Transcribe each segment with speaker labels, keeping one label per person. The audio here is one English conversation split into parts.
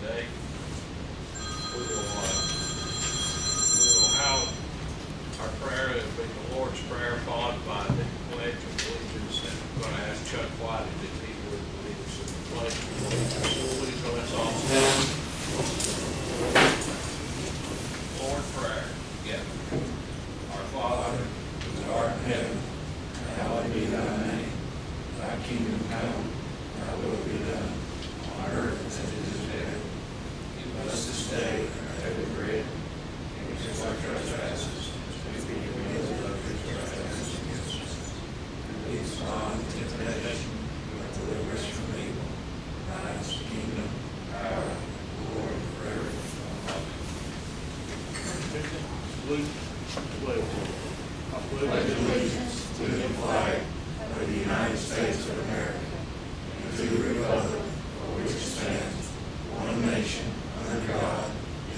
Speaker 1: today. We will have our prayer, it will be the Lord's Prayer, followed by the pledge of allegiance, and I'm going to ask Chuck White if he would lead us in the pledge of allegiance. Please go, let's all stand. Lord, prayer together. Our Father, who art in heaven, hallowed be thy name. Thy kingdom come, thy will be done, on earth as it is in heaven. Give us this day our daily bread, and forgive our trespasses, as we forgive those who trespass against us. And lead us not into temptation, but deliver us from evil. Thine is the kingdom, power, and glory forever. Amen. Salute the pledge. I pledge allegiance to the flag of the United States of America, and to the republic for which it stands, one nation, under God,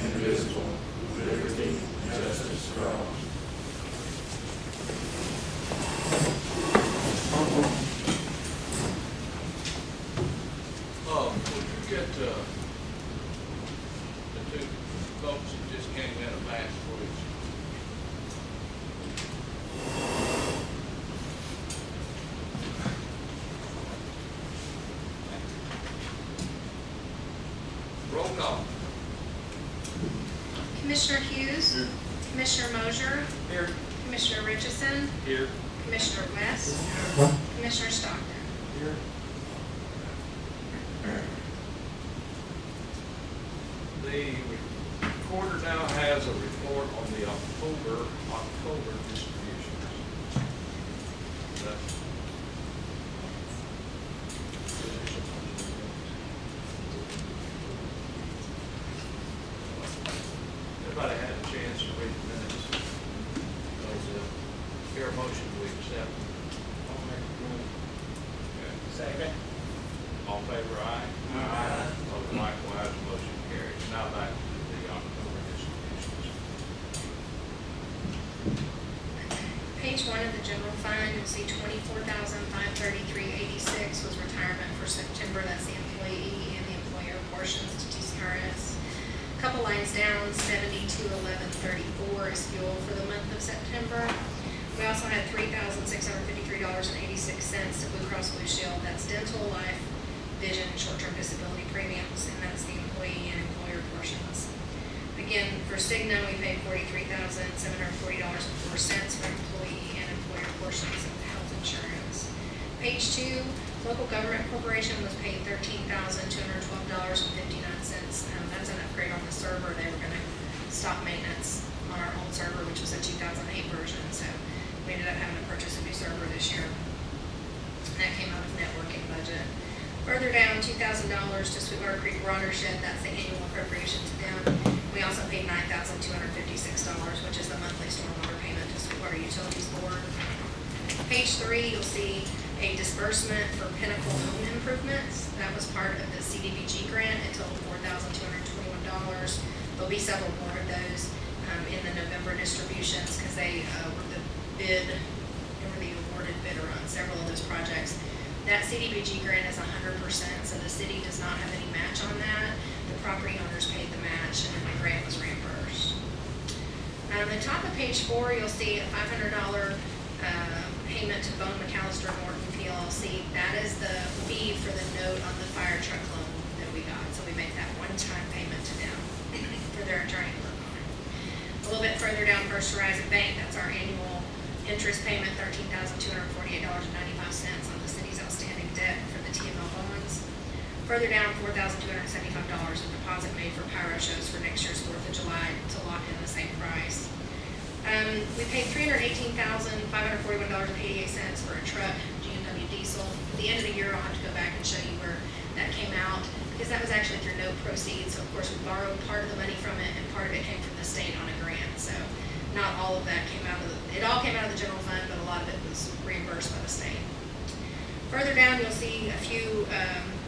Speaker 1: indivisible, with liberty and justice for all. Would you get the two folks that just came in a match, please? Roll call.
Speaker 2: Commissioner Hughes.
Speaker 1: Here.
Speaker 2: Commissioner Mosier.
Speaker 1: Here. Commissioner
Speaker 2: Richardson.
Speaker 1: Here.
Speaker 2: Commissioner West. Commissioner Stockton.
Speaker 1: Here. The recorder now has a report on the October distributions. That's everybody had a chance to read the minutes. Hear a motion to accept. Okay.
Speaker 3: Second.
Speaker 1: All in favor, aye? Aye. Opposed, likewise, motion carries. Now back to the October distributions.
Speaker 2: Page 1 of the general fund, you'll see $24,533.86 was retirement for September. That's the employee and the employer portions to TCRS. Couple lines down, $72,1134 is fuel for the month of September. We also had $3,653.86 to Blue Cross Blue Shield. That's dental, life, vision, and short-term disability premiums, and that's the employee and employer portions. Again, for Cigna, we paid $43,740.04 for employee and employer portions of health insurance. Page 2, local government corporation was paid $13,212.59. That's an upgrade on the server. They were going to stop maintenance on our old server, which was a 2008 version, so we ended up having to purchase a new server this year. And that came out of networking budget. Further down, $2,000 to Sweetwater Creek Watershed. That's the annual appropriation to them. We also paid $9,256, which is the monthly stormwater payment to Sweetwater Utilities Board. Page 3, you'll see a disbursement for Pinnacle Home Improvements. That was part of the CDBG grant. It totaled $4,221. There'll be several more of those in the November distributions because they were the awarded bidder on several of those projects. That CDBG grant is 100%, so the city does not have any match on that. The property owners paid the match, and the grant was reimbursed. On the top of page 4, you'll see a $500 payment to Bone McAllister Norton PLC. That is the fee for the note on the fire truck loan that we got. So we make that one-time payment to them for their attorney work on it. A little bit further down, First Horizon Bank, that's our annual interest payment, $13,248.95 on the city's outstanding debt for the TML bonds. Further down, $4,275 of deposit made for pyro shows for next year's 4th of July to lock in the same price. We paid $318,541.88 for a truck, GMW diesel. At the end of the year, I'll have to go back and show you where that came out, because that was actually through note proceeds. So of course we borrowed part of the money from it, and part of it came from the state on a grant. So not all of that came out of it all came out of the general fund, but a lot of it was reimbursed by the state. Further down, you'll see a few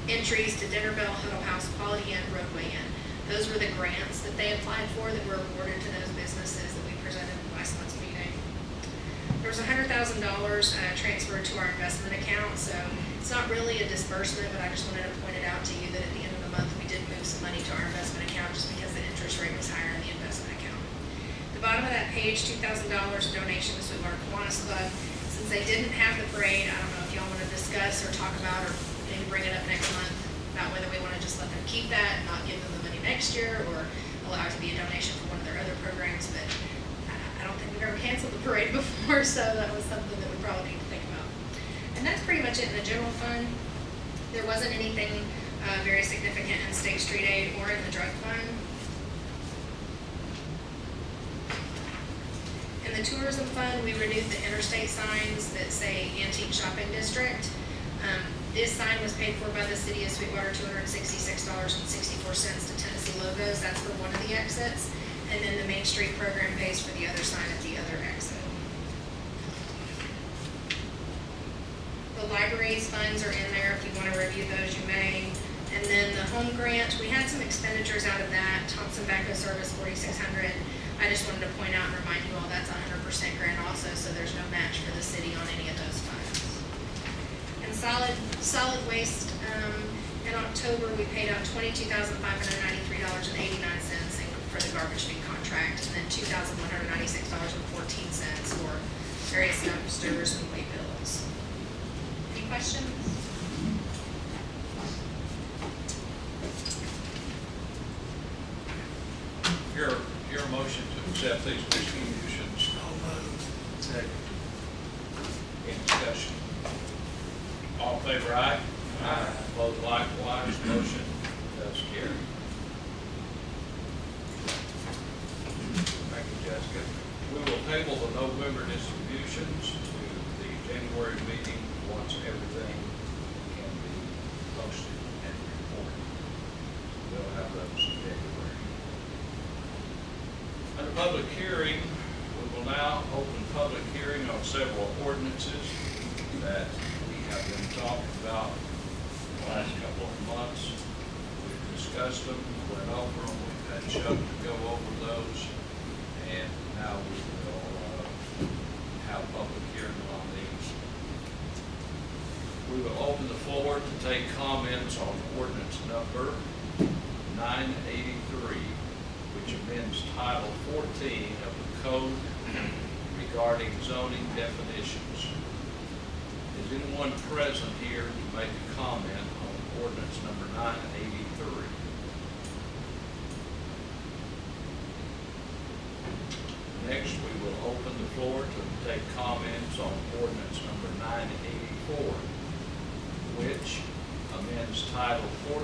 Speaker 2: entries to Dinner Bell, Huddle House, Quality Inn, Roadway Inn. Those were the grants that they applied for that were awarded to those businesses that we presented in last month's meeting. There was $100,000 transferred to our investment account, so it's not really a disbursement, but I just wanted to point it out to you that at the end of the month we did move some money to our of that page, $2,000 donation to Sweetwater Kiwanis Club. Since they didn't have the parade, I don't know if y'all want to discuss or talk about, or maybe bring it up next month, about whether we want to just let them keep that, not give them the money next year, or allow it to be a donation for one of their other programs. But I don't think we've ever canceled the parade before, so that was something that we probably need to think about. And that's pretty much it in the general fund. There wasn't anything very significant in State Street Aid or in the drug fund. In the tourism fund, we renewed the interstate signs that say Antique Shopping District. This sign was paid for by the city of Sweetwater, $266.64 to Tennessee Logos. That's for one of the exits. And then the Main Street program pays for the other sign at the other exit. The library's funds are in there. If you want to review those, you may. And then the home grant, we had some expenditures out of that. Thompson Backhoe Service, $4,600. I just wanted to point out and remind you all that's 100% grant also, so there's no match for the city on any of those funds. And solid waste, in October we paid out $22,593.89 for the garbage fee contract, and then $2,196.14 for various dumpsters and weight bills. Any questions?
Speaker 1: Your motion to accept these distributions.
Speaker 3: Second.
Speaker 1: Any discussion? All in favor, aye? Aye. Opposed likewise, motion does carry. Thank you, Jessica. We will table the November distributions to the January meeting once everything can be posted and reported. We'll have those in January. Under public hearing, we will now open public hearing on several ordinances that we have been talking about the last couple of months. We've discussed them, went over them, we've had Chuck to go over those, and now we will have public hearing on these. We will open the floor to take comments on ordinance number 983. Which amends Title 14 of the Code regarding zoning definitions. Is anyone present here to make a comment on ordinance number 983? Next, we will open the floor to take comments on ordinance number 984, which amends Title 14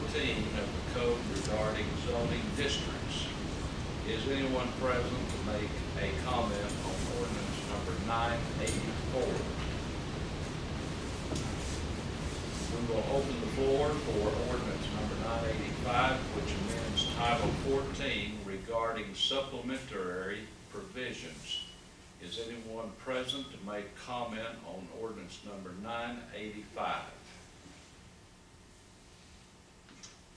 Speaker 1: of the Code regarding zoning districts. Is anyone present to make a comment on ordinance number 984? We will open the floor for ordinance number 985, which amends Title 14 regarding supplementary provisions. Is anyone present to make comment on ordinance number 985?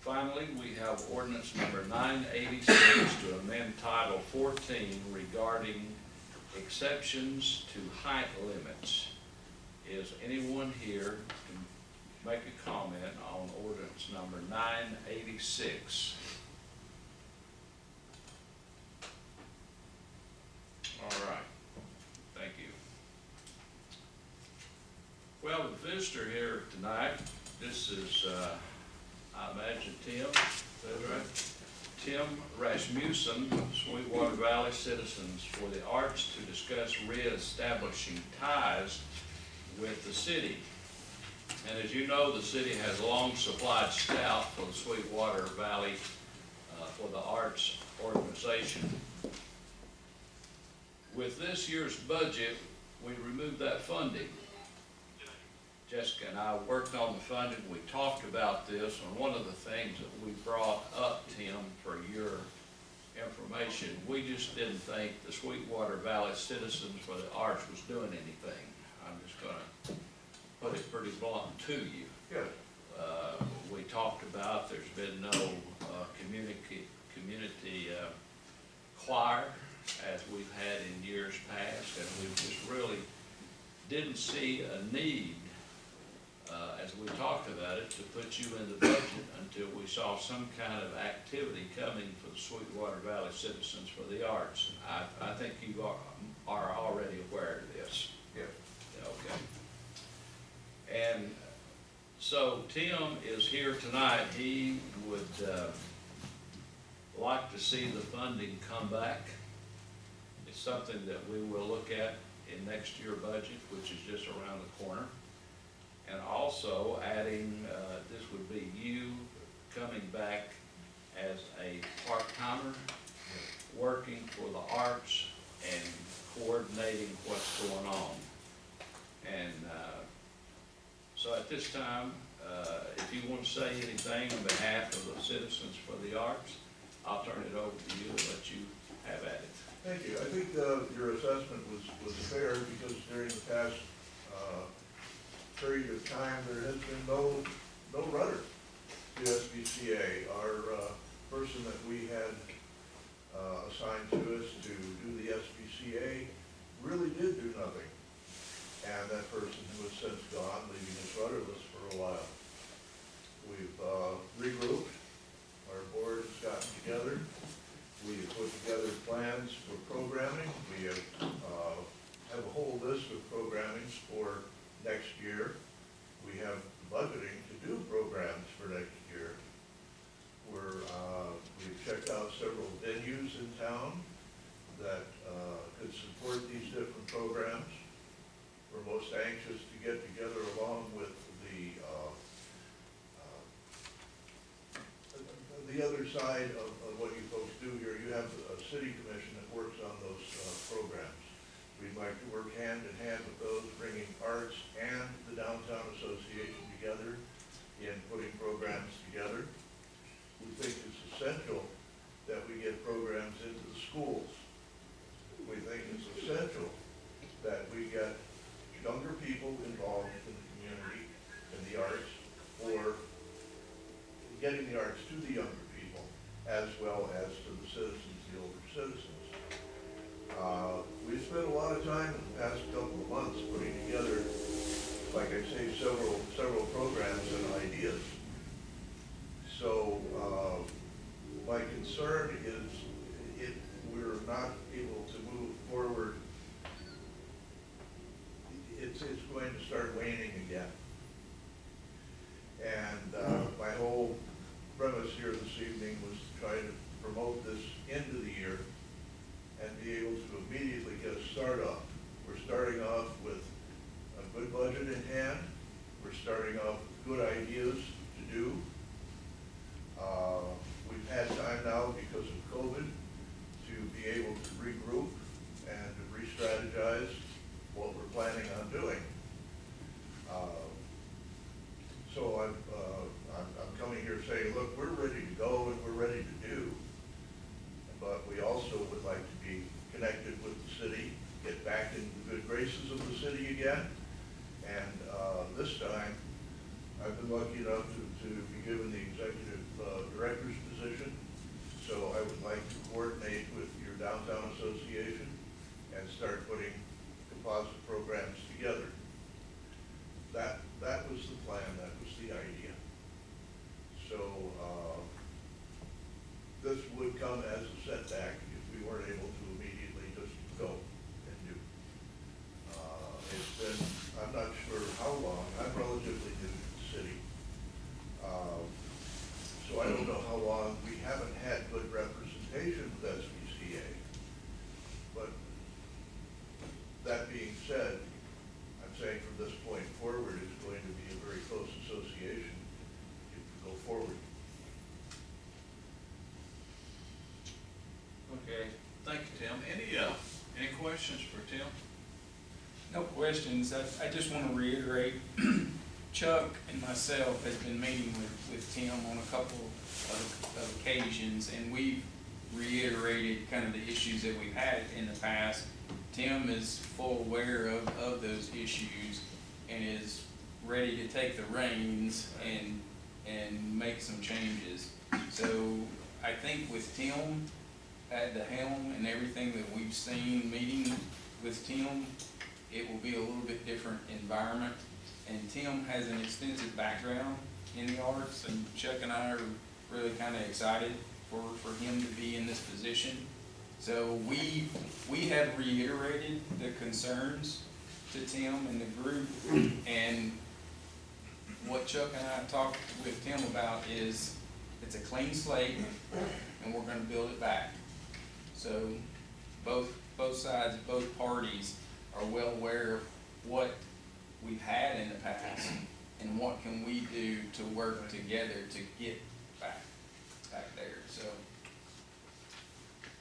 Speaker 1: Finally, we have ordinance number 986 to amend Title 14 regarding exceptions to height limits. Is anyone here to make a comment on ordinance number 986? All right, thank you. Well, the visitor here tonight, this is I imagine Tim, is that right? Tim Rasmussen, Sweetwater Valley Citizens for the Arts, to discuss reestablishing ties with the city. And as you know, the city has long supplied staff for the Sweetwater Valley for the Arts organization. With this year's budget, we removed that funding. Jessica and I worked on the funding. We talked about this, and one of the things that we brought up, Tim, for your information, we just didn't think the Sweetwater Valley Citizens for the Arts was doing anything. I'm just going to put it pretty blunt to you.
Speaker 3: Good.
Speaker 1: We talked about there's been no community choir as we've had in years past, and we just really didn't see a need as we talked about it, to put you in the budget until we saw some kind of activity coming for the Sweetwater Valley Citizens for the Arts. I think you are already aware of this.
Speaker 4: Yes.
Speaker 1: Okay. And so Tim is here tonight. He would like to see the funding come back. It's something that we will look at in next year's budget, which is just around the corner. And also adding, this would be you coming back as a part-timer, working for the arts and coordinating what's going on. And so at this time, if you want to say anything on behalf of the Citizens for the Arts, I'll turn it over to you and let you have at it.
Speaker 4: Thank you. I think your assessment was fair, because during the past period of time, there has been no rudder to SBCA. Our person that we had assigned to us to do the SBCA really did do nothing. And that person who has since gone, leaving us rudderless for a while. We've regrouped. Our board has gotten together. We have put together plans for programming. We have a whole list of programmings for next year. We have budgeting to do programs for next year. We've checked out several venues in town that could support these different programs. We're most anxious to get together along with the other side of what you folks do here. You have a city commission that works on those programs. We'd like to work hand in hand with those, bringing arts and the downtown association together in putting programs together. We think it's essential that we get programs into the schools. We think it's essential that we get younger people involved in the community, in the arts, or getting the arts to the younger people, as well as to the citizens, the older citizens. We've spent a lot of time in the past couple of months putting together, like I say, several programs and ideas. So my concern is if we're not able to move forward, it's going to start waning again. And my whole premise here this evening was to try to promote this into the year and be able to immediately get a start off. We're starting off with a good budget in hand. We're starting off with good ideas to do. We've had time now, because of COVID, to be able to regroup and to re-strategize what we're planning on doing. So I'm coming here saying, look, we're ready to go and we're ready to do, but we also would like to be connected with the city, get back in the good graces of the city again. And this time, I've been lucky enough to be given the executive director's position. So I would like to coordinate with your downtown association and start putting composite programs together. That was the plan, that was the idea. So this would come as a setback if we weren't able to immediately just go and do. It's been, I'm not sure how long, I'm relatively new to the city. So I don't know how long we haven't had good representation with SBCA. But that being said, I'm saying from this point forward, it's going to be a very close association if we go forward.
Speaker 1: Okay, thank you, Tim. Any questions for Tim?
Speaker 5: No questions. I just want to reiterate, Chuck and myself has been meeting with Tim on a couple of occasions, and we've reiterated kind of the issues that we've had in the past. Tim is full aware of those issues and is ready to take the reins and make some changes. So I think with Tim at the helm and everything that we've seen meeting with Tim, it will be a little bit different environment, And Tim has an extensive background in the arts, and Chuck and I are really kind of excited for him to be in this position. So we have reiterated the concerns to Tim and the group, and what Chuck and I talked with Tim about is it's a clean slate, and we're gonna build it back. So both sides, both parties are well aware of what we've had in the past and what can we do to work together to get back there, so.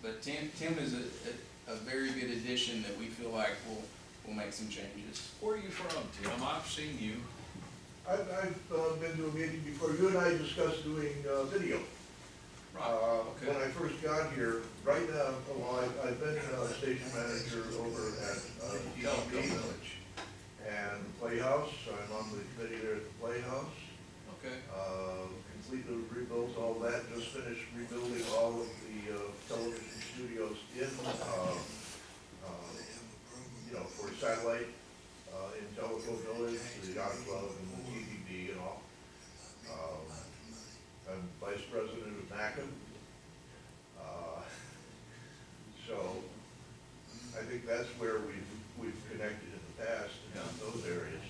Speaker 5: But Tim is a very good addition that we feel like will make some changes.
Speaker 1: Where are you from, Tim? I've seen you.
Speaker 4: I've been to a meeting before. You and I discussed doing video.
Speaker 1: Right, okay.
Speaker 4: When I first got here, right now, well, I've been station manager over at TV Village and the Playhouse. I'm on the committee there at the Playhouse.
Speaker 1: Okay.
Speaker 4: Completely rebuilt all that, just finished rebuilding all of the television studios in, for satellite, in Teleco Village, the Yacht Club and the TVB and all. I'm vice president of NACM. So I think that's where we've connected in the past, in those areas.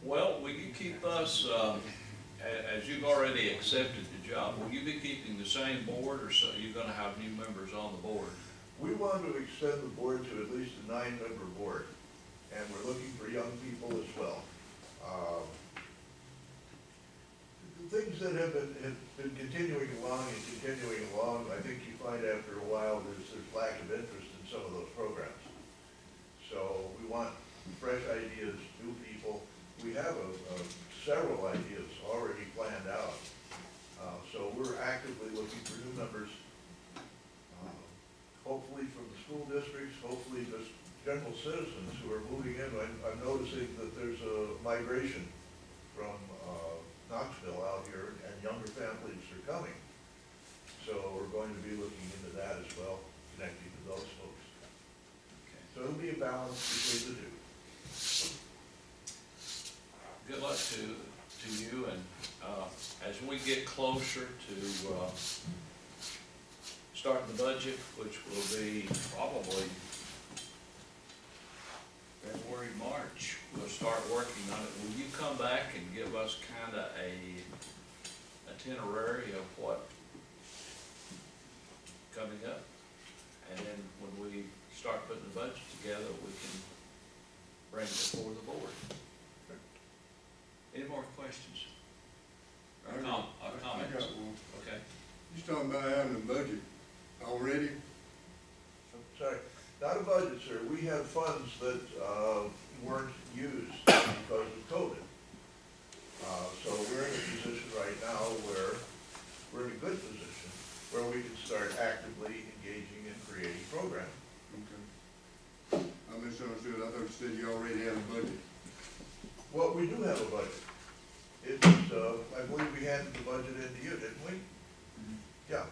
Speaker 1: Well, will you keep us, as you've already accepted the job, will you be keeping the same board, or so you're gonna have new members on the board?
Speaker 4: We want to extend the board to at least a 9-member board, and we're looking for young people as well. The things that have been continuing along, I think you find after a while there's lack of interest in some of those programs. So we want fresh ideas, new people. We have several ideas already planned out. So we're actively looking for new members, hopefully from the school districts, hopefully just general citizens who are moving in. I'm noticing that there's a migration from Knoxville out here, and younger families are coming. So we're going to be looking into that as well, connecting to those folks.
Speaker 1: Okay.
Speaker 4: So it'll be a balance between the two.
Speaker 1: Good luck to you, and as we get closer to starting the budget, which will be probably February, March, we'll start working on it. Will you come back and give us kind of a itinerary of what coming up? And then when we start putting the budget together, we can bring it before the board. Any more questions? Or comments?
Speaker 6: I got one.
Speaker 1: Okay.
Speaker 6: You're talking about having a budget already?
Speaker 4: Sorry, not a budget, sir. We have funds that weren't used because of COVID. So we're in a position right now where we're in a good position where we can start actively engaging in creating programs.
Speaker 6: Okay. I misunderstood. I thought you said you already had a budget.
Speaker 4: Well, we do have a budget. It was, I believe we handed the budget in to you, didn't we? Yeah,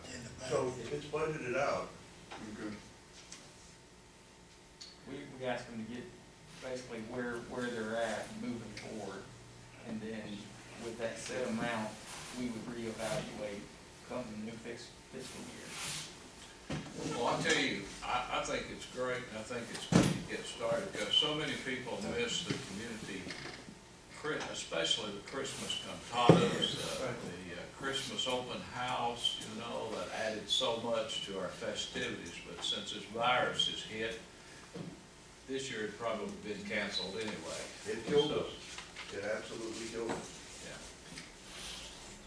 Speaker 4: so it's budgeted out.
Speaker 6: Okay.
Speaker 5: We asked them to get basically where they're at moving forward, and then with that set amount, we would reevaluate come the new fiscal year.
Speaker 1: Well, I'll tell you, I think it's great, and I think it's good to get started, because so many people miss the community, especially the Christmas cantatas, the Christmas open house, that added so much to our festivities, but since this virus has hit, this year it probably been canceled anyway.
Speaker 4: It killed us. It absolutely killed us.
Speaker 1: Yeah.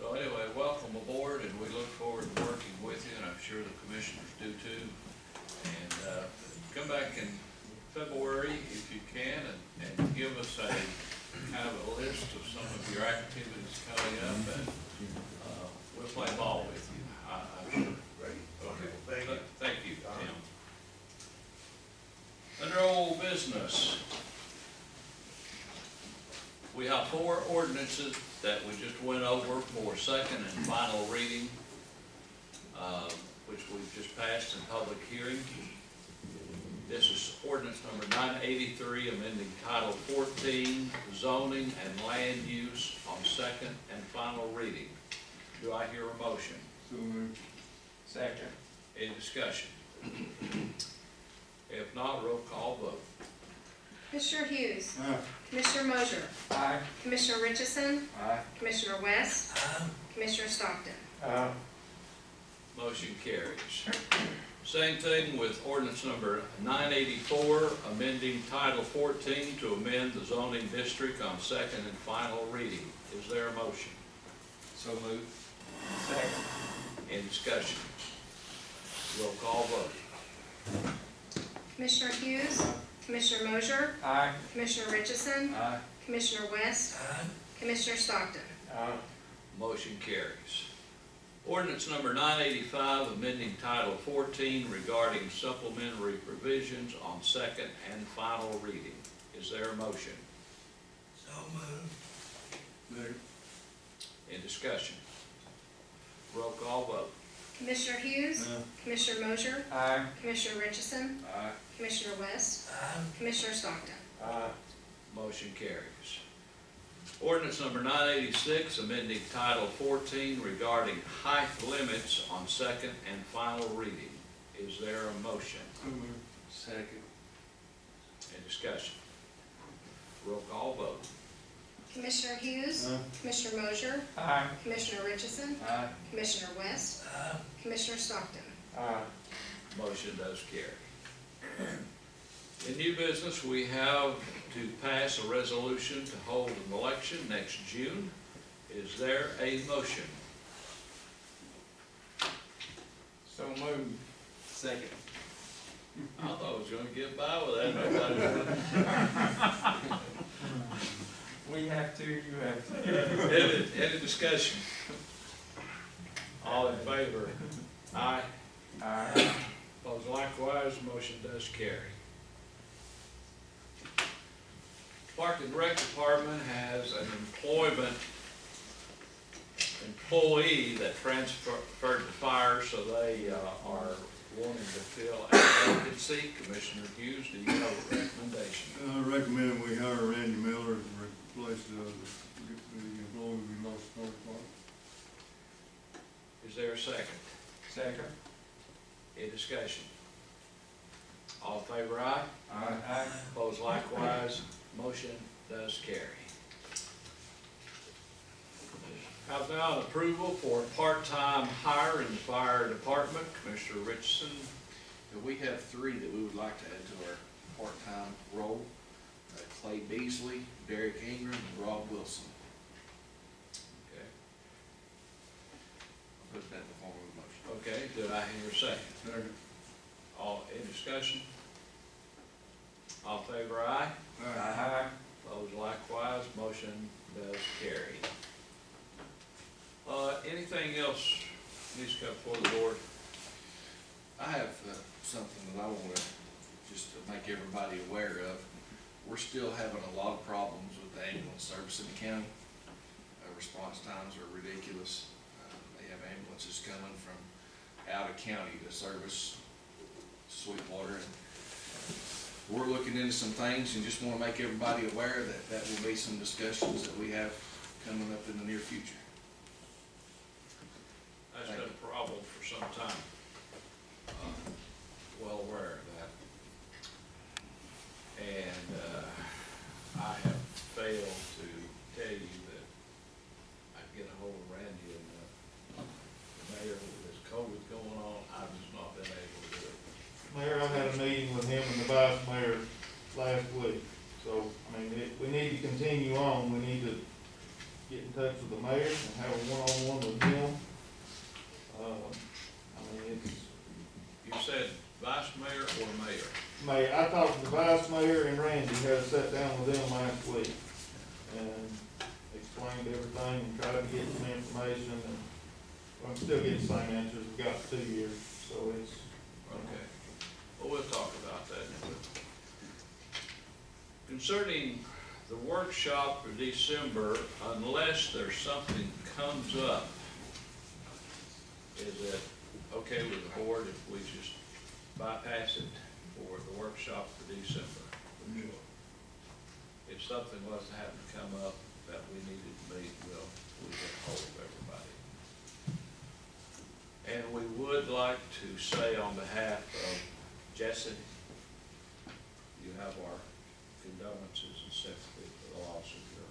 Speaker 1: So anyway, welcome aboard, and we look forward to working with you, and I'm sure the commissioners do too. And come back in February if you can, and give us a kind of a list of some of your activities coming up, and we'll play ball with you, I'm sure.
Speaker 4: Right.
Speaker 1: Okay.
Speaker 4: Thank you.
Speaker 1: Thank you, Tim. Under old business, we have 4 ordinances that we just went over for second and final reading, which we've just passed in public hearing. This is ordinance number 983, amending Title 14, zoning and land use on second and final reading. Do I hear a motion?
Speaker 6: So moved.
Speaker 5: Second.
Speaker 1: Any discussion? If not, roll call vote.
Speaker 2: Commissioner Hughes.
Speaker 6: Aye.
Speaker 2: Commissioner Mosier.
Speaker 5: Aye.
Speaker 2: Commissioner Richardson.
Speaker 5: Aye.
Speaker 2: Commissioner West. Commissioner Stockton.
Speaker 1: Motion carries. Same thing with ordinance number 984, amending Title 14 to amend the zoning district on second and final reading. Is there a motion?
Speaker 5: So moved. Second.
Speaker 1: Any discussion? Roll call vote.
Speaker 2: Commissioner Hughes. Commissioner Mosier.
Speaker 5: Aye.
Speaker 2: Commissioner Richardson.
Speaker 5: Aye.
Speaker 2: Commissioner West. Commissioner Stockton.
Speaker 1: Motion carries. Ordinance number 985, amending Title 14 regarding supplementary provisions on second and final reading. Is there a motion?
Speaker 3: So moved.
Speaker 6: Second.
Speaker 1: In discussion? Roll call vote.
Speaker 2: Commissioner Hughes.
Speaker 6: Aye.
Speaker 2: Commissioner Mosier.
Speaker 5: Aye.
Speaker 2: Commissioner Richardson.
Speaker 5: Aye.
Speaker 2: Commissioner West. Commissioner Stockton.
Speaker 1: Motion carries. Ordinance number 986, amending Title 14 regarding height limits on second and final reading. Is there a motion?
Speaker 6: So moved.
Speaker 5: Second.
Speaker 1: Any discussion? Roll call vote.
Speaker 2: Commissioner Hughes.
Speaker 6: Aye.
Speaker 2: Commissioner Mosier.
Speaker 5: Aye.
Speaker 2: Commissioner Richardson.
Speaker 5: Aye.
Speaker 2: Commissioner West. Commissioner Stockton.
Speaker 1: Motion does carry. In new business, we have to pass a resolution to hold an election next June. Is there a motion?
Speaker 5: So moved. Second.
Speaker 1: I thought I was gonna get by with that. Nobody.
Speaker 5: We have to, you have to.
Speaker 1: Any discussion? All in favor? Aye.
Speaker 5: Aye.
Speaker 1: Opposed likewise, motion does carry. Park and Rec Department has an employee that transferred to fire, so they are wanting to fill a vacancy. Commissioner Hughes, do you have a recommendation?
Speaker 6: I recommend we hire Randy Miller to replace the employee we lost in North Park.
Speaker 1: Is there a second?
Speaker 5: Second.
Speaker 1: Any discussion? All in favor, aye?
Speaker 5: Aye.
Speaker 1: Opposed likewise, motion does carry. Have now an approval for a part-time hire in the fire department. Commissioner Richardson.
Speaker 7: We have three that we would like to add to our part-time role. Clay Beasley, Derek Ingram, and Rob Wilson.
Speaker 1: Okay.
Speaker 7: I'll put that in the form of a motion.
Speaker 1: Okay, did I hear a second?
Speaker 6: Second.
Speaker 1: All in discussion? All in favor, aye?
Speaker 5: Aye.
Speaker 1: Opposed likewise, motion does carry. Anything else needs to come before the board?
Speaker 7: I have something that I want to just to make everybody aware of. We're still having a lot of problems with the ambulance service in the county. Response times are ridiculous. They have ambulances coming from out of county to service Sweetwater. And we're looking into some things and just want to make everybody aware that that will be some discussions that we have coming up in the near future.
Speaker 1: That's been a problem for some time. Well aware of that. And I have failed to tell you that I can get a hold of Randy and the mayor with this COVID going on. I've just not been able to do it.
Speaker 8: Mayor, I had a meeting with him and the vice mayor last week, so, I mean, we need to continue on, we need to get in touch with the mayor and have a one-on-one with him. I mean, it's,
Speaker 1: You said vice mayor or mayor?
Speaker 8: Mayor, I talked to the vice mayor and Randy, had a sit down with them last week, and explained everything, and tried to get some information, and I'm still getting the same answers we've got 2 years, so it's.
Speaker 1: Okay. Well, we'll talk about that in a minute. Concerning the workshop for December, unless there's something comes up, is it okay with the board if we just bypass it for the workshop? workshop for December, for sure. If something was to happen to come up that we needed to meet, we'll get hold of everybody. And we would like to say on behalf of Jesse, you have our condolences and sympathy for the loss of your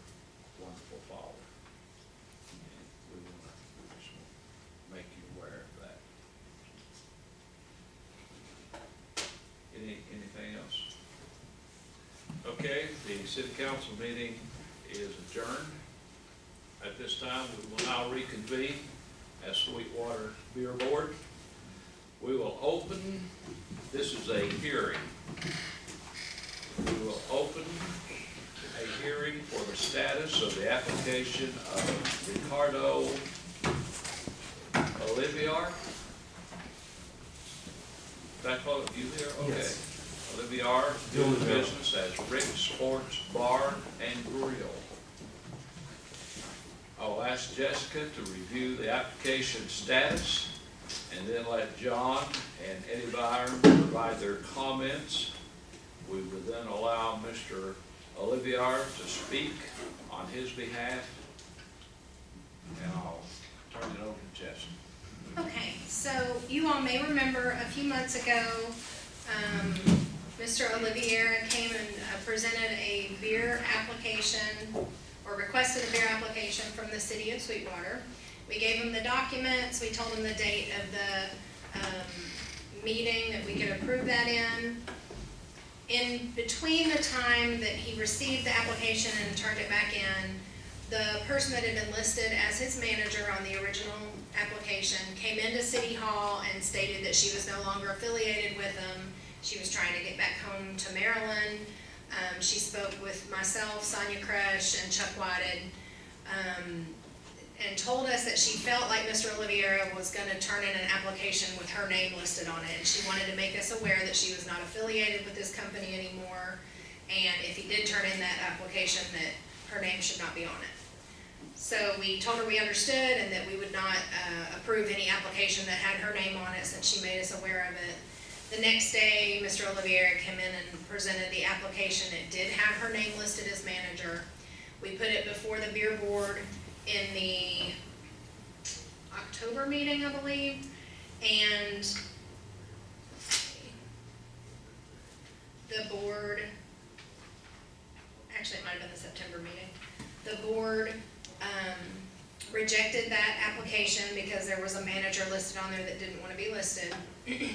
Speaker 1: wonderful father. And we just want to make you aware of that. Anything else? Okay, the city council meeting is adjourned. At this time, we will now reconvene as Sweetwater Beer Board. We will open, this is a hearing. We will open a hearing for the status of the application of Ricardo Olivier. Did I call it you there? Okay.
Speaker 8: Yes.
Speaker 1: Olivier, doing business as Rick's Sports Bar and Grill. I'll ask Jessica to review the application status and then let John and Eddie Byron provide their comments. We would then allow Mr. Olivier to speak on his behalf. And I'll turn it over to Jessica.
Speaker 2: Okay, so you all may remember a few months ago, Mr. Olivier came and presented a beer application, or requested a beer application from the city of Sweetwater. We gave him the documents, we told him the date of the meeting that we could approve that in. In between the time that he received the application and turned it back in, the person that had been listed as his manager on the original application came into City Hall and stated that she was no longer affiliated with them. She was trying to get back home to Maryland. She spoke with myself, Sonia Crush, and Chuck Whited, and told us that she felt like Mr. Olivier was going to turn in an application with her name listed on it, and she wanted to make us aware that she was not affiliated with this company anymore, and if he did turn in that application, that her name should not be on it. So we told her we understood and that we would not approve any application that had her name on it since she made us aware of it. The next day, Mr. Olivier came in and presented the application. It did have her name listed as manager. We put it before the beer board in the October meeting, I believe, and let's see, the board, actually it might have been the September meeting, the board rejected that application because there was a manager listed on there that didn't want to be listed.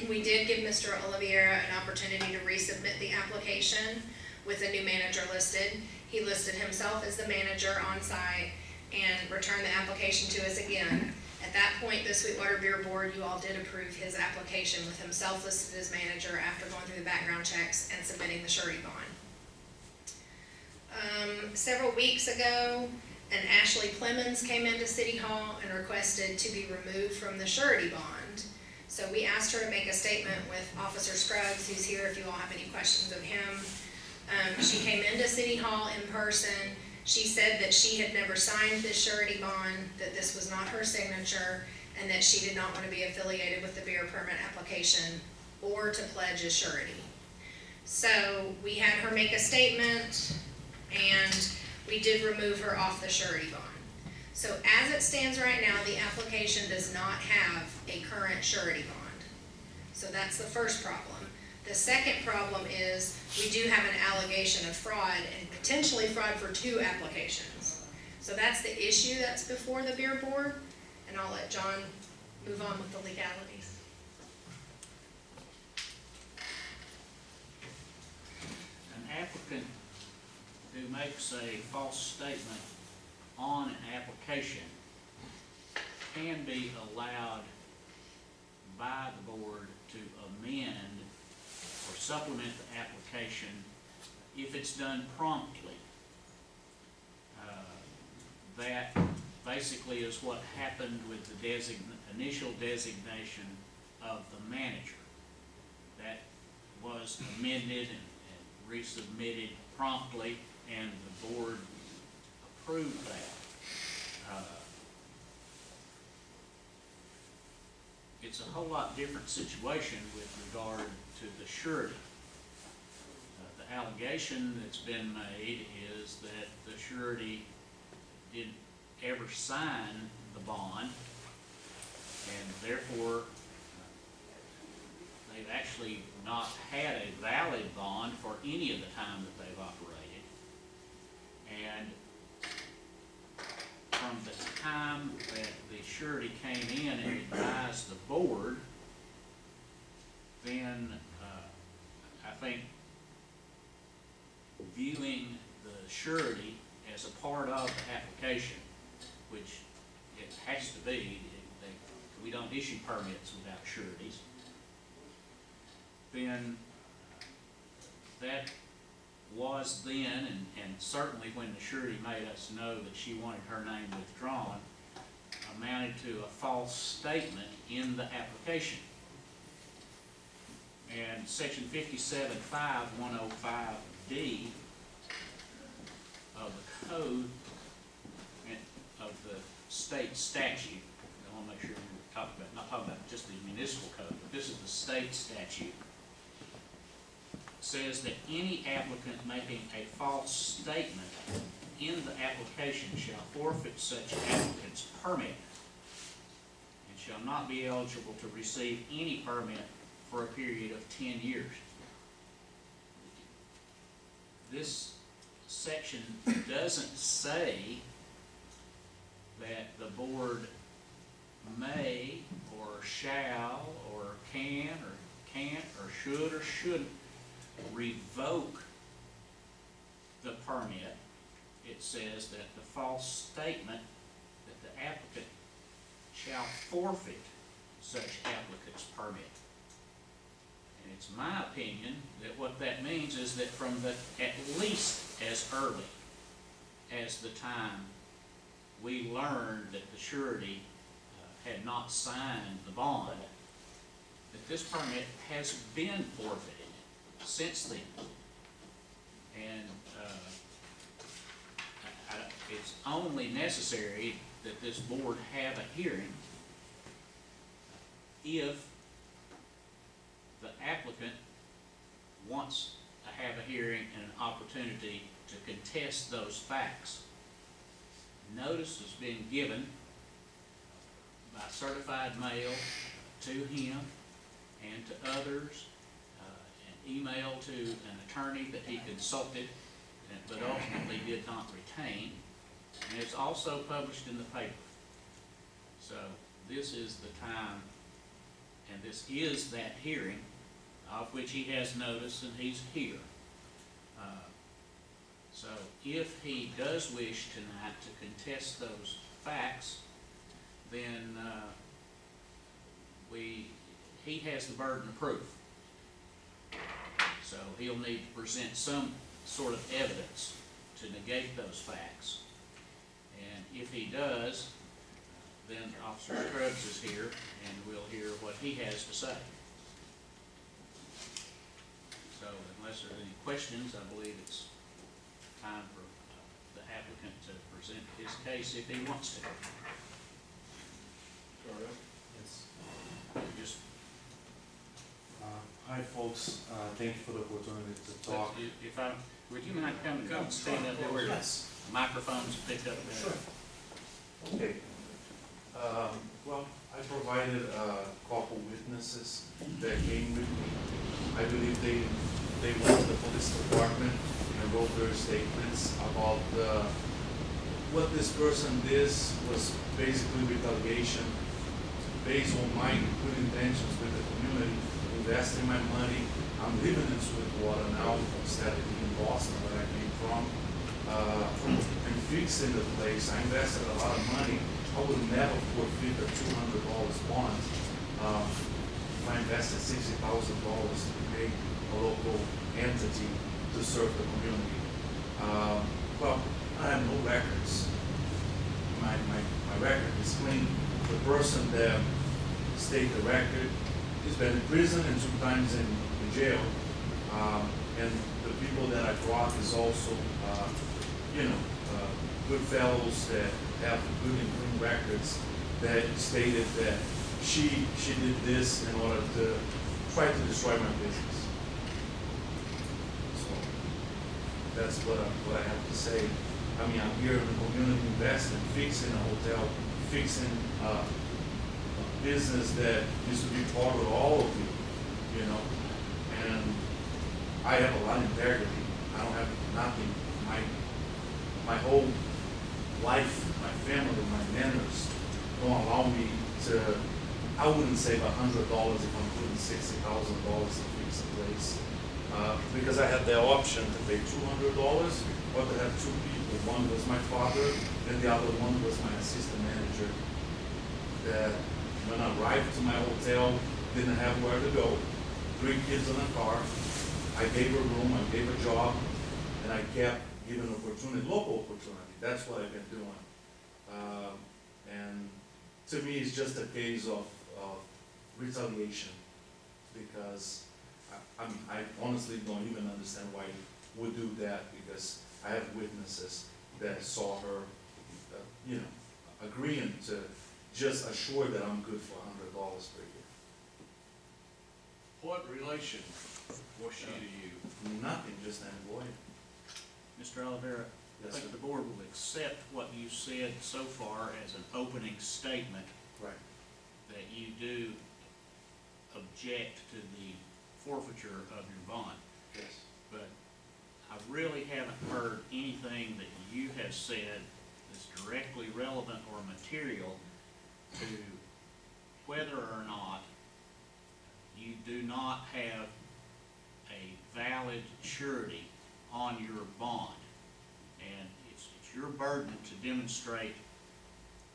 Speaker 2: We did give Mr. Olivier an opportunity to resubmit the application with a new manager listed. He listed himself as the manager on site and returned the application to us again. At that point, the Sweetwater Beer Board, you all did approve his application with himself listed as manager after going through the background checks and submitting the surety bond. Several weeks ago, and Ashley Clemens came into City Hall and requested to be removed from the surety bond. So we asked her to make a statement with Officer Scruggs, who's here if you all have any questions of him. She came into City Hall in person. She said that she had never signed this surety bond, that this was not her signature, and that she did not want to be affiliated with the beer permit application or to pledge as surety. So we had her make a statement, and we did remove her off the surety bond. So as it stands right now, the application does not have a current surety bond. So that's the first problem. The second problem is we do have an allegation of fraud and potentially fraud for 2 applications. So that's the issue that's before the beer board, and I'll let John move on with the legalities.
Speaker 9: An applicant who makes a false statement on an application can be allowed by the board to amend or supplement the application if it's done promptly. That basically is what happened with the initial designation of the manager. That was amended and resubmitted promptly, and the board approved that. It's a whole lot different situation with regard to the surety. allegation that's been made is that the surety didn't ever sign the bond, and therefore they've actually not had a valid bond for any of the time that they've operated. And from the time that the surety came in and advised the board, then I think viewing the surety as a part of the application, which it has to be, we don't issue permits without sureties, then that was then, and certainly when the surety made us know that she wanted her name withdrawn, amounted to a false statement in the application. And section 57.5.105D of the code of the state statute, I want to make sure we're talking about, not talking about just the municipal code, but this is the state statute, says that any applicant making a false statement in the application shall forfeit such applicant's permit and shall not be eligible to receive any permit for a period of 10 years. This section doesn't say that the board may or shall or can or can't or should or shouldn't revoke the permit. It says that the false statement that the applicant shall forfeit such applicant's permit. And it's my opinion that what that means is that from the, at least as early as the time we learned that the surety had not signed the bond, that this permit has been forfeited since then. And it's only necessary that this board have a hearing if the applicant wants to have a hearing and an opportunity to contest those facts. Notice is being given by certified mail to him and to others, an email to an attorney that he consulted but ultimately did not retain, and it's also published in the paper. So this is the time, and this is that hearing of which he has notice, and he's here. So if he does wish tonight to contest those facts, then he has the burden of proof. So he'll need to present some sort of evidence to negate those facts. And if he does, then Officer Scruggs is here, and we'll hear what he has to say. So unless there are any questions, I believe it's time for the applicant to present his case if he wants to.
Speaker 10: Yes.
Speaker 9: Just
Speaker 10: Hi, folks. Thank you for the opportunity to talk.
Speaker 9: if I, would you mind coming and stand up there where
Speaker 10: Yes.
Speaker 9: the microphone's picked up there?
Speaker 10: Sure. Okay. Well, I provided a couple witnesses that came with me. I believe they went to the police department and wrote their statements about what this person did was basically retaliation based on my good intentions with the community, investing my money. I'm living in Sweetwater now instead of in Boston, where I came from, and fixing the place. I invested a lot of money. I would never forfeit a $200 bond if I invested $60,000 to create a local entity to serve the community. Well, I have no records. My record is clean. The person that stayed the record has been in prison and 2 times in jail. And the people that I brought is also, good fellows that have good and clean records that stated that she did this in order to try to destroy my business. So That's what I have to say. I mean, I'm here in the community investing, fixing a hotel, fixing a business that used to be part of all of you, you know? And I have a lot of integrity. I don't have nothing. My whole life, my family, my manners don't allow me to, I wouldn't save $100 if I'm putting $60,000 to fix a place. Because I had the option to pay $200 or to have two people. One was my father and the other one was my assistant manager. That when I arrived to my hotel, didn't have where to go, 3 kids in a car. I gave a room, I gave a job, and I kept giving opportunity, local opportunity. That's what I've been doing. And to me, it's just a case of retaliation, because I mean, I honestly don't even understand why you would do that, because I have witnesses that saw her, you know, agreeing to just assure that I'm good for $100 per year.
Speaker 9: What relation was she to you?
Speaker 10: Nothing, just an employee.
Speaker 9: Mr. Oliveira, I
Speaker 10: Yes,
Speaker 9: think
Speaker 10: sir.
Speaker 9: the board will accept what you said so far as an opening statement
Speaker 10: Right.
Speaker 9: that you do object to the forfeiture of your bond.
Speaker 10: Yes.
Speaker 9: But I really haven't heard anything that you have said that's directly relevant or material to whether or not you do not have a valid surety on your bond. And it's your burden to demonstrate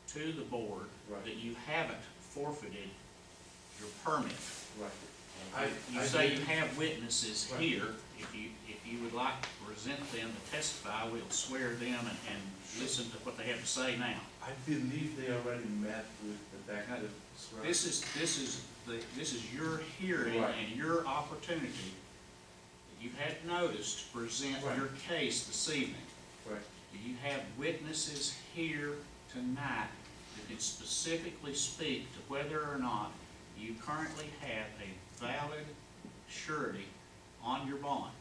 Speaker 9: to the board
Speaker 10: Right.
Speaker 9: that you haven't forfeited your permit.
Speaker 10: Right.
Speaker 9: You
Speaker 10: I
Speaker 9: say
Speaker 10: did-
Speaker 9: you have witnesses
Speaker 10: Right.
Speaker 9: here. If you would like to present them to testify, we'll swear them and listen to what they have to say now.
Speaker 10: I believe they already met with the detective.
Speaker 9: This is your hearing
Speaker 10: Right.
Speaker 9: and your opportunity. You've had notice to present
Speaker 10: Right.
Speaker 9: your case this evening.
Speaker 10: Right.
Speaker 9: You have witnesses here tonight that can specifically speak to whether or not you currently have a valid surety on your bond.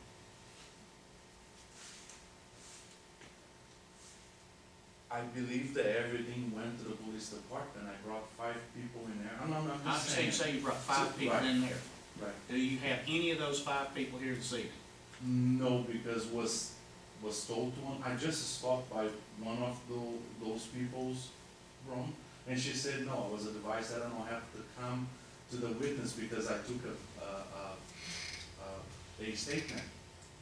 Speaker 10: I believe that everything went to the police department. I brought 5 people in there. I'm
Speaker 9: I
Speaker 10: just
Speaker 9: understand
Speaker 10: saying.
Speaker 9: you say you brought 5 people
Speaker 10: Right.
Speaker 9: in there.
Speaker 10: Right.
Speaker 9: Do you have any of those 5 people here this evening?
Speaker 10: No, because was told to him. I just stopped by one of those people's room, and she said no. I was advised that I don't have to come to the witness because I took a statement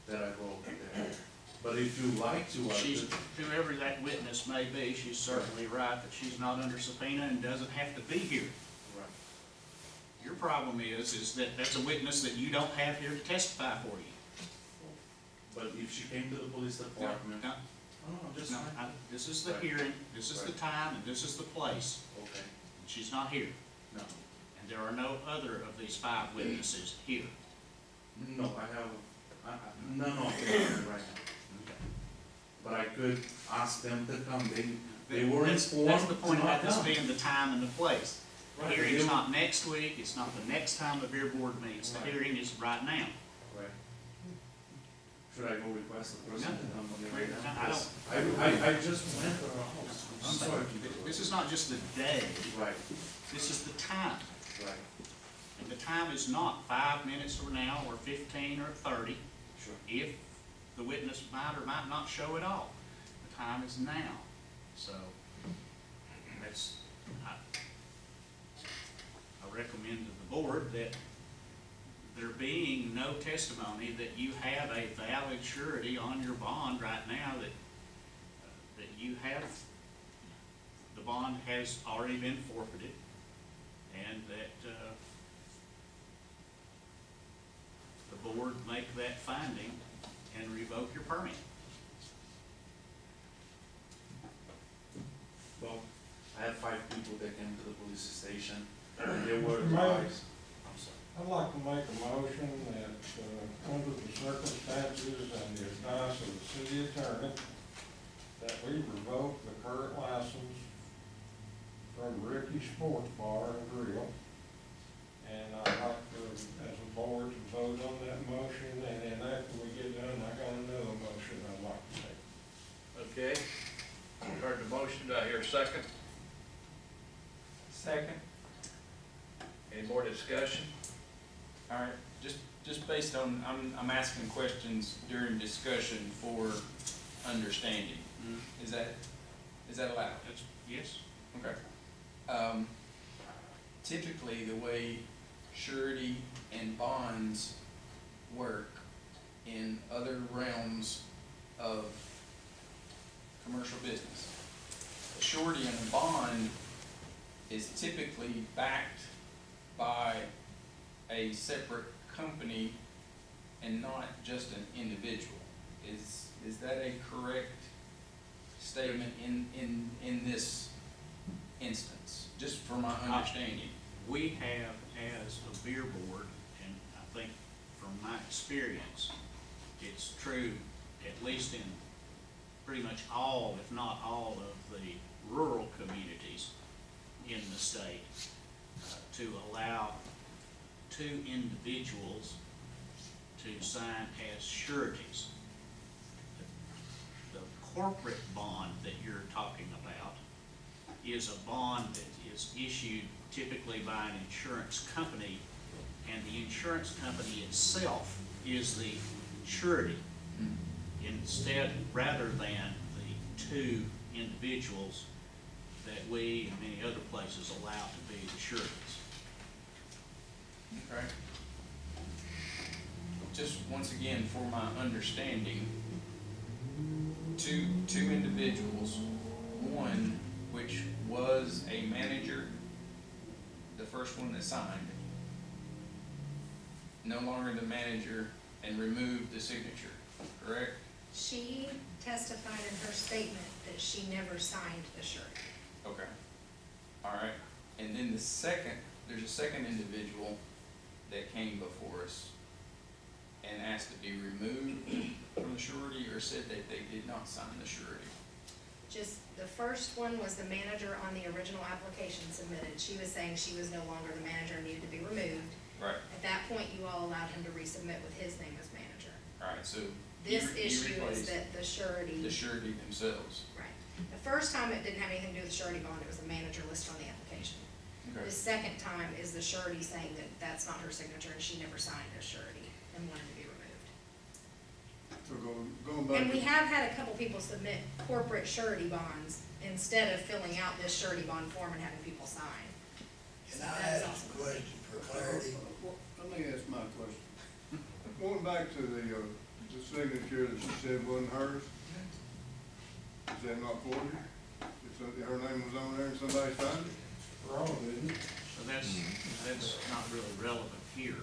Speaker 10: that I wrote there. But if you like to,
Speaker 9: Whoever that witness may be, she's certainly right that she's not under subpoena and doesn't have to be here.
Speaker 10: Right.
Speaker 9: Your problem is that that's a witness that you don't have here to testify for you.
Speaker 10: But if she came to the police department,
Speaker 9: No,
Speaker 10: no, just
Speaker 9: no, this is the
Speaker 10: Right.
Speaker 9: hearing, this is the
Speaker 10: Right.
Speaker 9: time, and this is the place.
Speaker 10: okay,
Speaker 9: She's not here,
Speaker 10: no,
Speaker 9: and there are no other of these 5 witnesses here.
Speaker 10: no, I have, none of them right now. But I could ask them to come. They were informed.
Speaker 9: That's the point
Speaker 10: to not
Speaker 9: about this
Speaker 10: come.
Speaker 9: being the time and the place. The
Speaker 10: Right.
Speaker 9: hearing's not next week, it's not the next time the beer board meets, the
Speaker 10: Right.
Speaker 9: hearing is right now.
Speaker 10: Right. Should I go request the person to come here right now?
Speaker 9: I don't-
Speaker 10: I just went to her house. I'm sorry.
Speaker 9: This is not just the day,
Speaker 10: Right,
Speaker 9: this is the time.
Speaker 10: right,
Speaker 9: And the time is not 5 minutes from now, or 15, or 30,
Speaker 10: sure.
Speaker 9: if the witness might or might not show at all. The time is now. So, that's, I recommend to the board that there being no testimony that you have a valid surety on your bond right now, that you have, the bond has already been forfeited, and that, the board make that finding and revoke your permit.
Speaker 10: Well, I had 5 people that came to the police station, and they were
Speaker 1: Mayor?
Speaker 10: advised. I'm sorry.
Speaker 1: I'd like to make a motion that, under the circumstances and the advice of the city attorney, that we revoke the current license from Ricky's Sports Bar and Grill. And I'd like for, as a board, to vote on that motion, and then after we get done, I got another motion I'd second?
Speaker 5: Second.
Speaker 1: Any more discussion?
Speaker 5: All right, just based on, I'm asking questions during discussion for understanding. Is that allowed?
Speaker 9: That's, yes.
Speaker 5: Okay. Typically, the way surety and bonds work in other realms of commercial business, a surety and a bond is typically backed by a separate company and not just an individual. Is that a correct statement in this instance, just for my understanding?
Speaker 9: We have, as a beer board, and I think from my experience, it's true, at least in pretty much all, if not all, of the rural communities in the state, to allow two individuals to sign as sureties. The corporate bond that you're talking about is a bond that is issued typically by an insurance company, and the insurance company itself is the surety, instead, rather than the two individuals that we and many other places allow to be the sureties.
Speaker 5: Okay. Just once again, for my understanding, two individuals, one which was a manager, the first one that signed, no longer the manager, and removed the signature, correct?
Speaker 2: She testified in her statement that she never signed the surety.
Speaker 5: Okay. All right. And then there's a second individual that came before us and asked to be removed from the surety, or said that they did not sign the surety.
Speaker 2: Just, the first one was the manager on the original application submitted. She was saying she was no longer the manager and needed to be removed.
Speaker 5: Right.
Speaker 2: At that point, you all allowed him to resubmit with his name as manager.
Speaker 5: All right. So
Speaker 2: This
Speaker 5: he
Speaker 2: issue is
Speaker 5: replaced
Speaker 2: that the surety.
Speaker 5: the surety themselves.
Speaker 2: Right. The first time it didn't have anything to do with the surety bond, it was the manager listed on the application.
Speaker 5: Okay.
Speaker 2: The second time is the surety saying that that's not her signature and she never signed a surety and wanted to be removed.
Speaker 6: So going back.
Speaker 2: And we have had a couple people submit corporate surety bonds instead of filling out this surety bond form and having people sign.
Speaker 3: Can I ask a question for clarity?
Speaker 6: Let me ask my question. Going back to the signature that she said wasn't hers, is that not forged? Her name was on there and somebody signed it?
Speaker 10: Wrong, isn't it?
Speaker 9: So that's not really relevant here.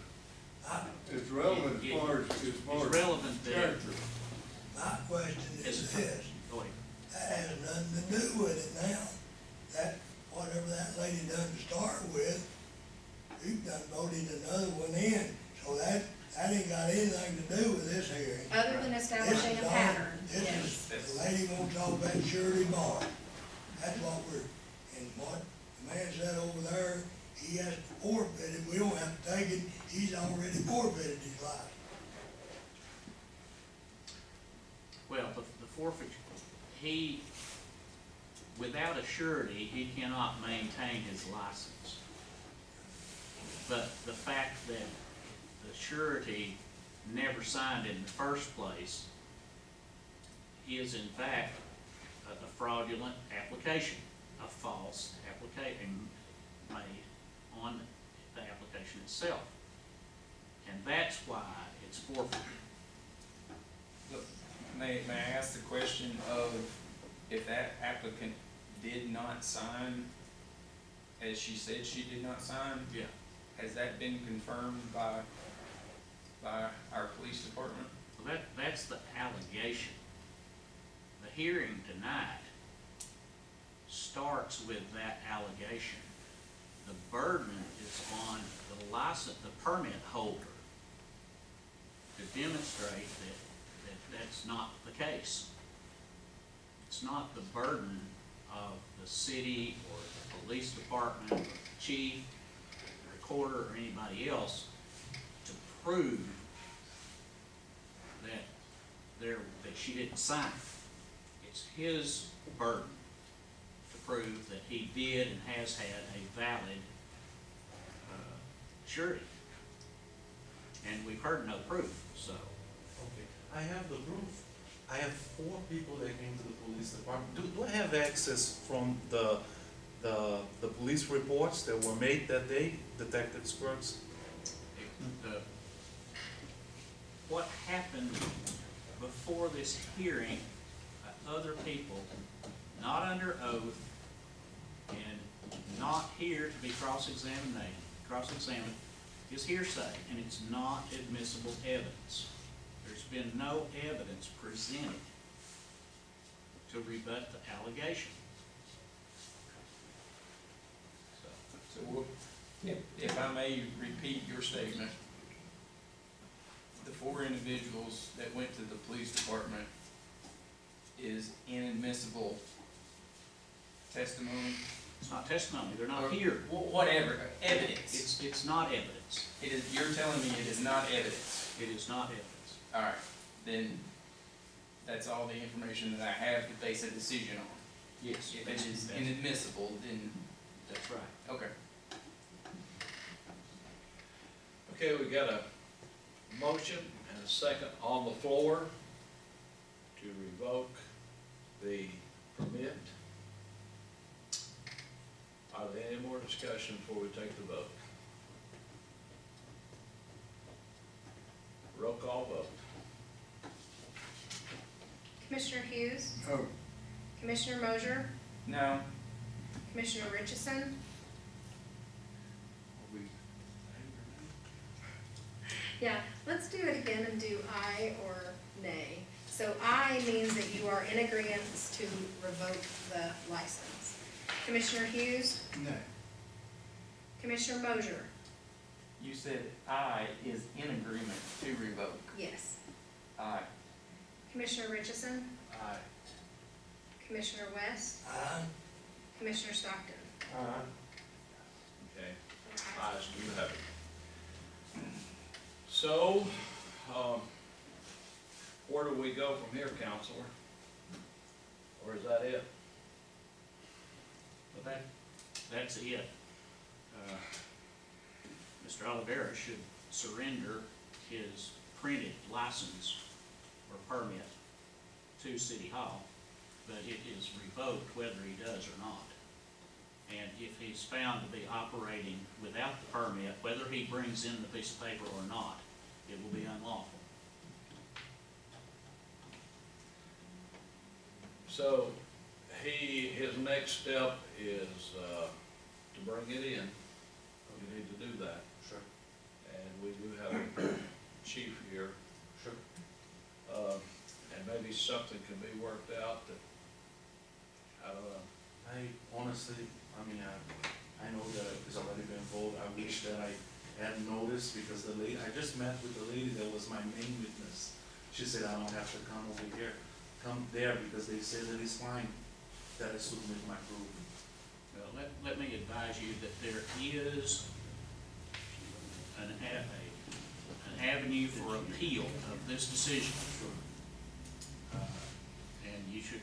Speaker 6: It's relevant as far as
Speaker 9: It's relevant there.
Speaker 6: character.
Speaker 3: My question is this,
Speaker 9: Go ahead.
Speaker 3: that has nothing to do with it now. That, whatever that lady done to start with, you've done voted another one in, so that ain't got anything to do with this hearing.
Speaker 2: Other than establishing
Speaker 3: This
Speaker 2: a
Speaker 3: is
Speaker 2: pattern,
Speaker 3: This
Speaker 2: yes.
Speaker 3: is, the lady won't talk about surety bond. That's what and what the man said over there, he has forfeited, we don't have to take it, he's already forfeited his life.
Speaker 9: Well, the forfeiture, without a surety, he cannot maintain his license. But the fact that the surety never signed in the first place is in fact a fraudulent application, a false application made on the application itself. And that's why it's forfeited.
Speaker 5: Look, may I ask the question of if that applicant did not sign, as she said she did not sign?
Speaker 9: Yeah.
Speaker 5: Has that been confirmed by our police department?
Speaker 9: Well, that's the allegation. The hearing tonight starts with that allegation. The burden is on the permit holder to demonstrate that that's not the case. It's not the burden of the city or the police department or the chief, the recorder, or anybody else to prove that she didn't sign. It's his burden to prove that he did and has had a valid surety. And we've heard no proof, so.
Speaker 10: Okay, I have the proof. I have 4 people that came to the police department. Do I have access from the police reports that were made that day, Detective Squirks?
Speaker 9: What happened before this hearing, other people, not under oath, and not here to be cross-examined, is hearsay, and it's not admissible evidence. There's been no evidence presented to rebut the allegation.
Speaker 5: So if I may repeat your statement, the 4 individuals that went to the police department is inadmissible testimony?
Speaker 9: It's not testimony, they're not here.
Speaker 5: Whatever, evidence.
Speaker 9: It's not evidence.
Speaker 5: It is, you're telling me it is not evidence?
Speaker 9: It is not evidence.
Speaker 5: All right, then that's all the information that I have to base a decision on.
Speaker 9: Yes.
Speaker 5: If it is inadmissible, then,
Speaker 9: That's right.
Speaker 5: okay.
Speaker 1: Okay, we got a motion and a second on the floor to revoke the permit. Are there any more discussion before we take the vote? Roll call vote.
Speaker 2: Commissioner Hughes,
Speaker 6: Oh,
Speaker 2: Commissioner Mosier,
Speaker 5: No,
Speaker 2: Commissioner Richardson, yeah, let's do it again and do aye or nay. So aye means that you are in agreement to revoke the license. Commissioner Hughes,
Speaker 6: no.
Speaker 2: Commissioner Mosier,
Speaker 5: you said I is in agreement to revoke.
Speaker 2: yes.
Speaker 5: Aye.
Speaker 2: Commissioner Richardson,
Speaker 1: Aye.
Speaker 2: Commissioner West, Commissioner Stockton.
Speaker 1: Okay. Ayes, you have it. So, where do we go from here, Counselor? Or is that it?
Speaker 9: But that's it. Mr. Oliveira should surrender his printed license or permit to City Hall, but it is revoked whether he does or not. And if he's found to be operating without the permit, whether he brings in the piece of paper or not, it will be unlawful.
Speaker 1: So, his next step is, to bring it in. You need to do that.
Speaker 10: Sure.
Speaker 1: And we do have a chief here.
Speaker 10: Sure.
Speaker 1: And maybe something can be worked out that, I don't know.
Speaker 10: I honestly, I know that it's already been voted. I wish that I had noticed, because the lady, I just met with the lady that was my main witness. She said, I don't have to come over here, come there, because they said that it's fine, that I submit my proof.
Speaker 9: Well, let me advise you that there is an avenue for appeal of this decision. And you should,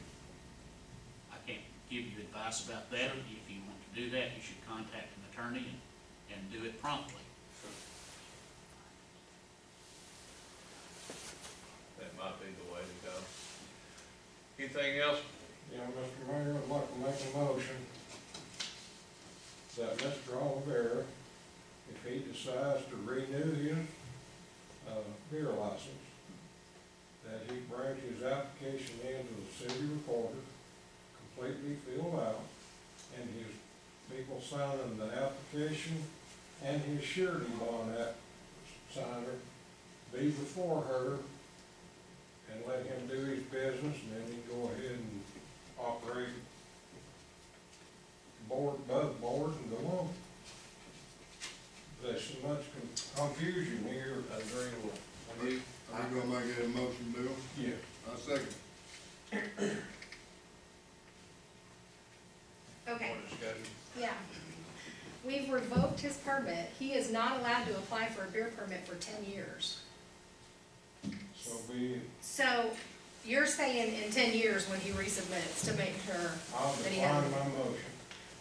Speaker 9: I can't give you advice about that. If you want to do that, you should contact an attorney and do it promptly.
Speaker 1: That might be the way to go. Anything else?
Speaker 11: Yeah, Mr. Mayor, I'd like to make a motion that Mr. Oliveira, if he decides to renew his, beer license, that he brings his application into the city recorder, completely filled out, and his people signing the application and his surety on that signer be before her, and let him do his business, and then he can go ahead and operate board, above board, and go on. There's so much confusion here.
Speaker 1: I agree with
Speaker 6: Are you gonna make that motion, Bill?
Speaker 11: Yeah.
Speaker 6: I second.
Speaker 2: Okay,
Speaker 1: more discussion.
Speaker 2: yeah. We've revoked his permit. He is not allowed to apply for a beer permit for 10 years.
Speaker 11: So be,
Speaker 2: So you're saying in 10 years when he resubmits to make sure
Speaker 11: I'll
Speaker 2: that he
Speaker 11: define
Speaker 2: has.
Speaker 11: my motion.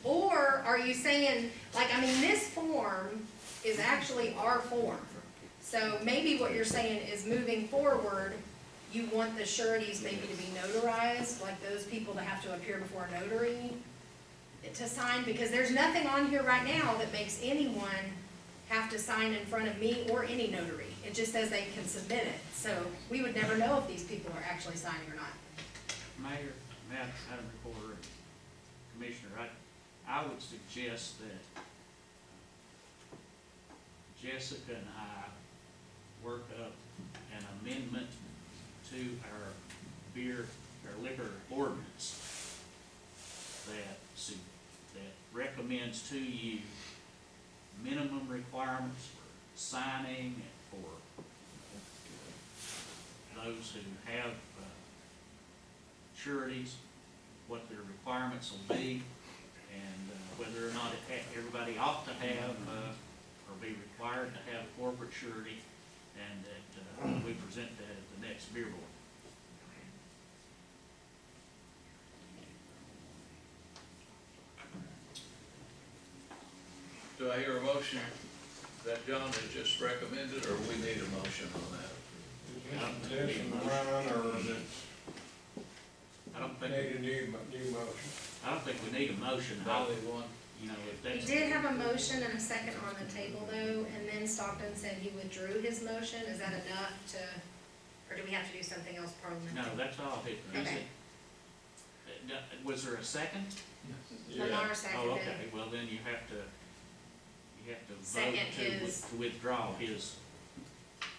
Speaker 2: Or are you saying, like, I mean, this form is actually our form. So maybe what you're saying is moving forward, you want the sureties maybe to be notarized, like those people that have to appear before a notary to sign, because there's nothing on here right now that makes anyone have to sign in front of me or any notary. It just says they can submit it, so we would never know if these people are actually signing or not.
Speaker 9: Mayor, Madam Recorder, and Commissioner, I would suggest that Jessica and I work up an amendment to our liquor ordinance that recommends to you minimum requirements for signing and for those who have sureties, what their requirements will be, and whether or not everybody ought to have or be required to have corporate surety, and that we present that at the next beer board.
Speaker 1: Do I hear a motion that John has just recommended, or we need a motion on that?
Speaker 11: Is this in the run, or is it
Speaker 9: I don't
Speaker 11: need
Speaker 9: think,
Speaker 11: a new motion?
Speaker 9: I don't think we need a motion.
Speaker 1: Probably one.
Speaker 9: You know, if
Speaker 2: We
Speaker 9: that's.
Speaker 2: did have a motion and a second on the table though, and then Stockton said he withdrew his motion. Is that enough to, or do we have to do something else parliamentary?
Speaker 9: No, that's all it is.
Speaker 2: Okay.
Speaker 9: Was there a second?
Speaker 2: Lamar
Speaker 9: Oh,
Speaker 2: seconded.
Speaker 9: okay, well then you have to vote
Speaker 2: Second
Speaker 9: to
Speaker 2: his-
Speaker 9: to withdraw his.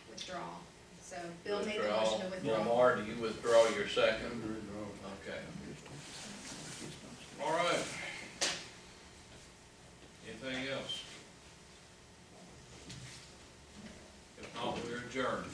Speaker 2: Withdrawal. So Bill made the motion to withdraw.
Speaker 1: Lamar, do you withdraw your second? Okay. All right. Anything else? If not, we're adjourned.